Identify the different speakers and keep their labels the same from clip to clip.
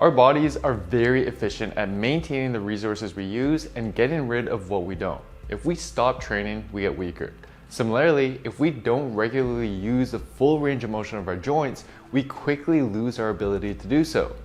Speaker 1: Our bodies are very efficient at maintaining the resources we use and getting rid of what we don't. If we stop training, we get weaker. Similarly, if we don't regularly use the full range of motion of our joints, we quickly lose our ability to do so.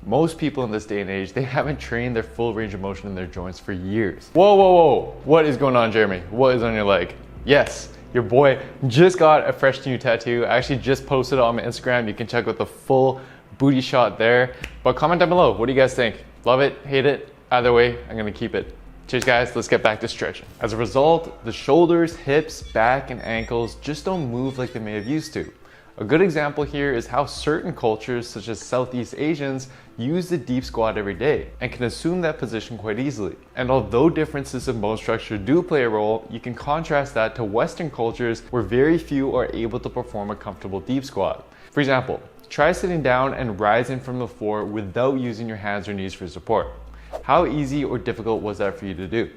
Speaker 1: Most people in this day and age, they haven't trained their full range of motion in their joints for years. Whoa. What is going on, Jeremy? What is on your leg? Yes, your boy just got a fresh new tattoo. I actually just posted it on my Instagram. You can check out the full booty shot there. But comment down below, what do you guys think? Love it, hate it? Either way, I'm gonna keep it. Cheers guys, let's get back to stretching. As a result, the shoulders, hips, back, and ankles just don't move like they may have used to. A good example here is how certain cultures, such as Southeast Asians, use the deep squat every day and can assume that position quite easily. And although differences in bone structure do play a role, you can contrast that to Western cultures where very few are able to perform a comfortable deep squat. For example, try sitting down and rising from the floor without using your hands or knees for support. How easy or difficult was that for you to do?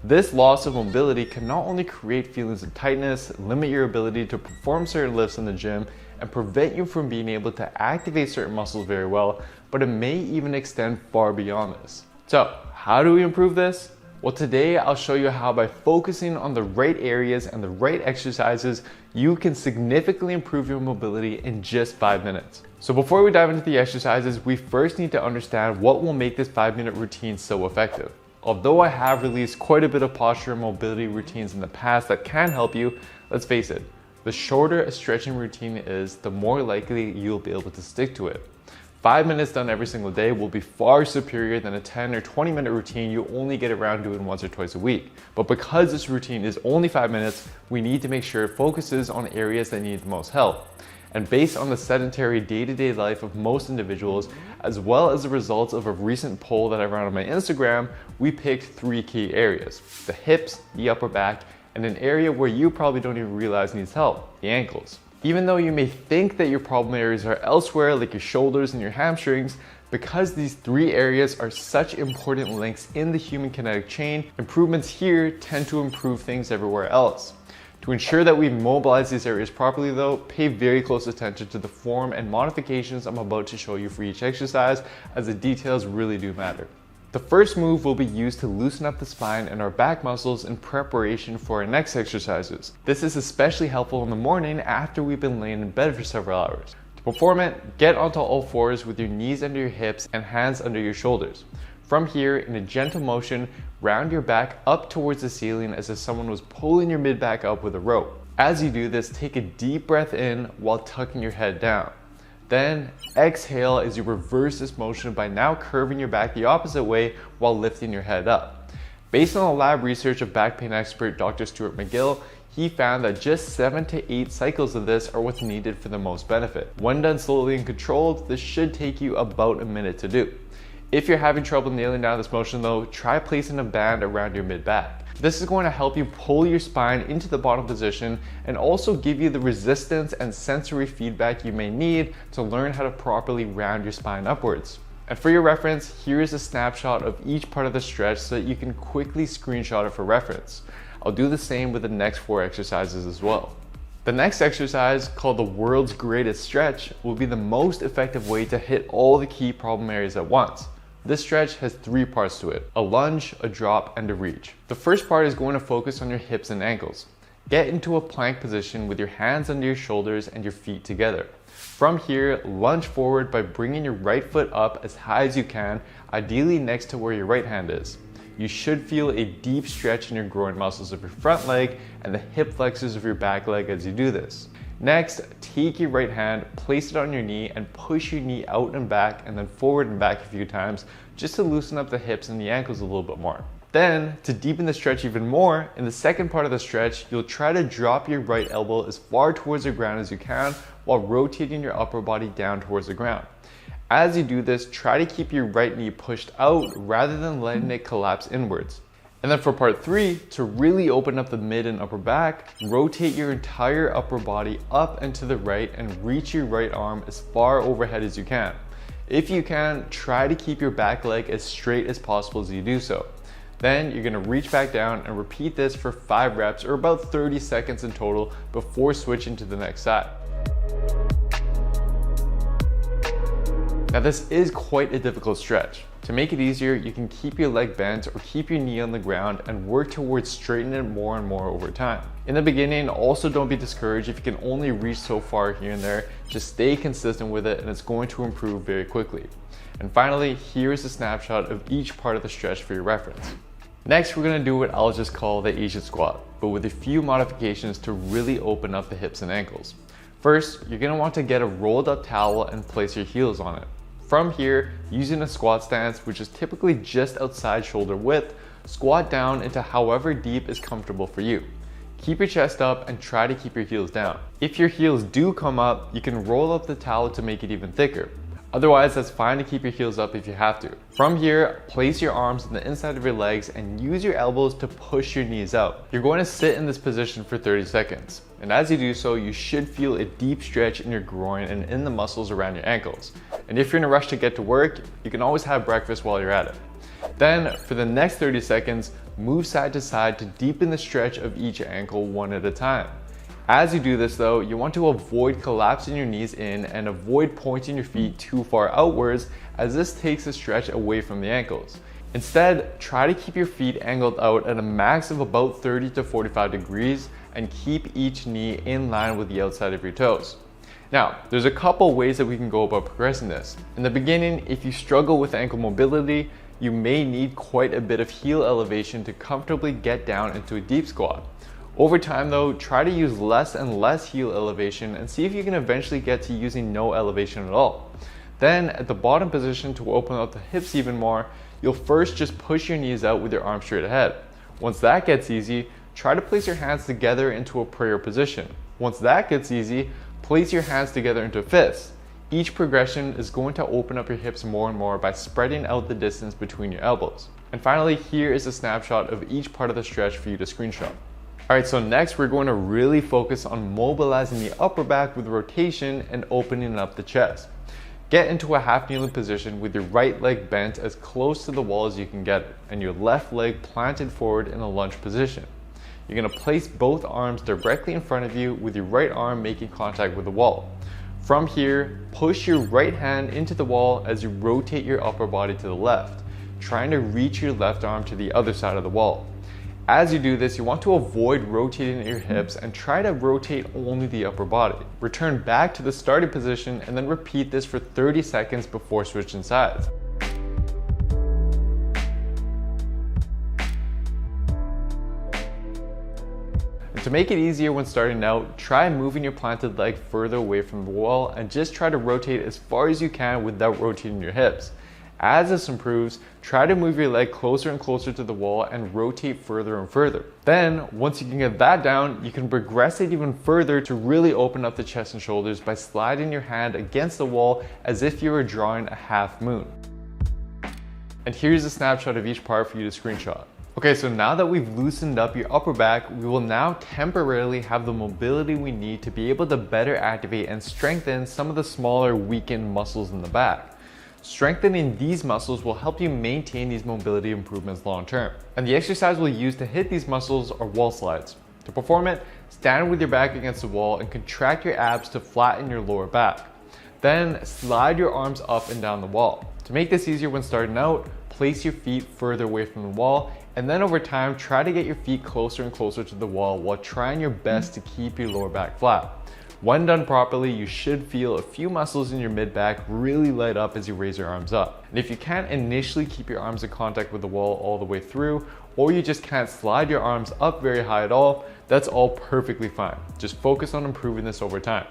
Speaker 1: This loss of mobility can not only create feelings of tightness, limit your ability to perform certain lifts in the gym, and prevent you from being able to activate certain muscles very well, but it may even extend far beyond this. So, how do we improve this? Well, today I'll show you how by focusing on the right areas and the right exercises, you can significantly improve your mobility in just 5 minutes. So before we dive into the exercises, we first need to understand what will make this 5-minute routine so effective. Although I have released quite a bit of posture and mobility routines in the past that can help you, let's face it, the shorter a stretching routine is, the more likely you'll be able to stick to it. 5 minutes done every single day will be far superior than a 10 or 20-minute routine you only get around doing once or twice a week. But because this routine is only 5 minutes, we need to make sure it focuses on areas that need the most help. And based on the sedentary day-to-day life of most individuals, as well as the results of a recent poll that I ran on my Instagram, we picked 3 key areas: the hips, the upper back, and an area where you probably don't even realize needs help, the ankles. Even though you may think that your problem areas are elsewhere, like your shoulders and your hamstrings, because these 3 areas are such important links in the human kinetic chain, improvements here tend to improve things everywhere else. To ensure that we mobilize these areas properly though, pay very close attention to the form and modifications I'm about to show you for each exercise, as the details really do matter. The first move will be used to loosen up the spine and our back muscles in preparation for our next exercises. This is especially helpful in the morning after we've been laying in bed for several hours. To perform it, get onto all fours with your knees under your hips and hands under your shoulders. From here, in a gentle motion, round your back up towards the ceiling as if someone was pulling your mid-back up with a rope. As you do this, take a deep breath in while tucking your head down. Then exhale as you reverse this motion by now curving your back the opposite way while lifting your head up. Based on the lab research of back pain expert Dr. Stuart McGill, he found that just 7 to 8 cycles of this are what's needed for the most benefit. When done slowly and controlled, this should take you about a minute to do. If you're having trouble nailing down this motion though, try placing a band around your mid-back. This is going to help you pull your spine into the bottom position and also give you the resistance and sensory feedback you may need to learn how to properly round your spine upwards. And for your reference, here is a snapshot of each part of the stretch so that you can quickly screenshot it for reference. I'll do the same with the next 4 exercises as well. The next exercise, called the world's greatest stretch, will be the most effective way to hit all the key problem areas at once. This stretch has 3 parts to it: a lunge, a drop, and a reach. The first part is going to focus on your hips and ankles. Get into a plank position with your hands under your shoulders and your feet together. From here, lunge forward by bringing your right foot up as high as you can, ideally next to where your right hand is. You should feel a deep stretch in your groin muscles of your front leg and the hip flexors of your back leg as you do this. Next, take your right hand, place it on your knee, and push your knee out and back and then forward and back a few times just to loosen up the hips and the ankles a little bit more. Then, to deepen the stretch even more, in the second part of the stretch, you'll try to drop your right elbow as far towards the ground as you can while rotating your upper body down towards the ground. As you do this, try to keep your right knee pushed out rather than letting it collapse inwards. And then for part 3, to really open up the mid and upper back, rotate your entire upper body up and to the right and reach your right arm as far overhead as you can. If you can, try to keep your back leg as straight as possible as you do so. Then you're gonna reach back down and repeat this for 5 reps or about 30 seconds in total before switching to the next side. Now this is quite a difficult stretch. To make it easier, you can keep your leg bent or keep your knee on the ground and work towards straightening it more and more over time. In the beginning, also don't be discouraged if you can only reach so far here and there. Just stay consistent with it and it's going to improve very quickly. And finally, here is a snapshot of each part of the stretch for your reference. Next, we're going to do what I'll just call the Asian squat, but with a few modifications to really open up the hips and ankles. First, you're going to want to get a rolled up towel and place your heels on it. From here, using a squat stance, which is typically just outside shoulder width, squat down into however deep is comfortable for you. Keep your chest up and try to keep your heels down. If your heels do come up, you can roll up the towel to make it even thicker. Otherwise, that's fine to keep your heels up if you have to. From here, place your arms on the inside of your legs and use your elbows to push your knees out. You're going to sit in this position for 30 seconds. And as you do so, you should feel a deep stretch in your groin and in the muscles around your ankles. And if you're in a rush to get to work, you can always have breakfast while you're at it. Then, for the next 30 seconds, move side to side to deepen the stretch of each ankle one at a time. As you do this though, you want to avoid collapsing your knees in and avoid pointing your feet too far outwards, as this takes the stretch away from the ankles. Instead, try to keep your feet angled out at a max of about 30 to 45 degrees and keep each knee in line with the outside of your toes. Now, there's a couple ways that we can go about progressing this. In the beginning, if you struggle with ankle mobility, you may need quite a bit of heel elevation to comfortably get down into a deep squat. Over time though, try to use less and less heel elevation and see if you can eventually get to using no elevation at all. Then at the bottom position, to open up the hips even more, you'll first just push your knees out with your arms straight ahead. Once that gets easy, try to place your hands together into a prayer position. Once that gets easy, place your hands together into fists. Each progression is going to open up your hips more and more by spreading out the distance between your elbows. And finally, here is a snapshot of each part of the stretch for you to screenshot. Alright, so next we're going to really focus on mobilizing the upper back with rotation and opening up the chest. Get into a half kneeling position with your right leg bent as close to the wall as you can get it, and your left leg planted forward in a lunge position. You're going to place both arms directly in front of you with your right arm making contact with the wall. From here, push your right hand into the wall as you rotate your upper body to the left, trying to reach your left arm to the other side of the wall. As you do this, you want to avoid rotating your hips and try to rotate only the upper body. Return back to the starting position and then repeat this for 30 seconds before switching sides. And to make it easier when starting out, try moving your planted leg further away from the wall and just try to rotate as far as you can without rotating your hips. As this improves, try to move your leg closer and closer to the wall and rotate further and further. Then, once you can get that down, you can progress it even further to really open up the chest and shoulders by sliding your hand against the wall as if you were drawing a half moon. And here's a snapshot of each part for you to screenshot. Okay, so now that we've loosened up your upper back, we will now temporarily have the mobility we need to be able to better activate and strengthen some of the smaller, weakened muscles in the back. Strengthening these muscles will help you maintain these mobility improvements long term. And the exercise we'll use to hit these muscles are wall slides. To perform it, stand with your back against the wall and contract your abs to flatten your lower back. Then slide your arms up and down the wall. To make this easier when starting out, place your feet further away from the wall, and then over time, try to get your feet closer and closer to the wall while trying your best to keep your lower back flat. When done properly, you should feel a few muscles in your mid-back really light up as you raise your arms up. And if you can't initially keep your arms in contact with the wall all the way through, or you just can't slide your arms up very high at all, that's all perfectly fine. Just focus on improving this over time.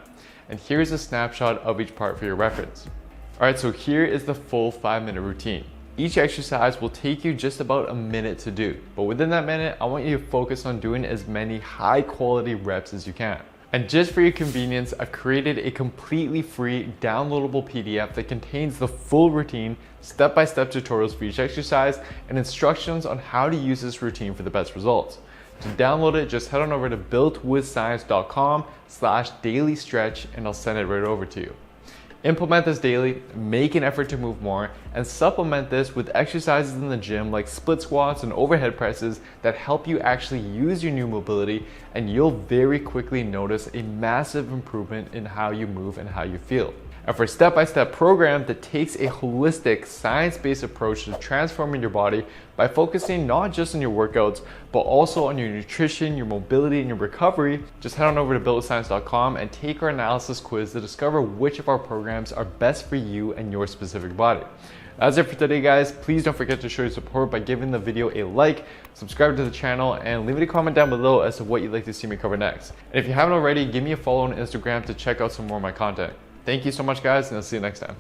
Speaker 1: And here's a snapshot of each part for your reference. Alright, so here is the full 5-minute routine. Each exercise will take you just about a minute to do, but within that minute, I want you to focus on doing as many high quality reps as you can. And just for your convenience, I've created a completely free downloadable PDF that contains the full routine, step-by-step tutorials for each exercise, and instructions on how to use this routine for the best results. To download it, just head on over to builtwithscience.com/dailystretch and I'll send it right over to you. Implement this daily, make an effort to move more, and supplement this with exercises in the gym like split squats and overhead presses that help you actually use your new mobility, and you'll very quickly notice a massive improvement in how you move and how you feel. and for a step-by-step program that takes a holistic, science-based approach to transforming your body by focusing not just on your workouts, but also on your nutrition, your mobility, and your recovery, just head on over to builtwithscience.com and take our analysis quiz to discover which of our programs are best for you and your specific body. That's it for today, guys. Please don't forget to show your support by giving the video a like, subscribe to the channel, and leave a comment down below as to what you'd like to see me cover next. And if you haven't already, give me a follow on Instagram to check out some more of my content. Thank you so much, guys, and I'll see you next time.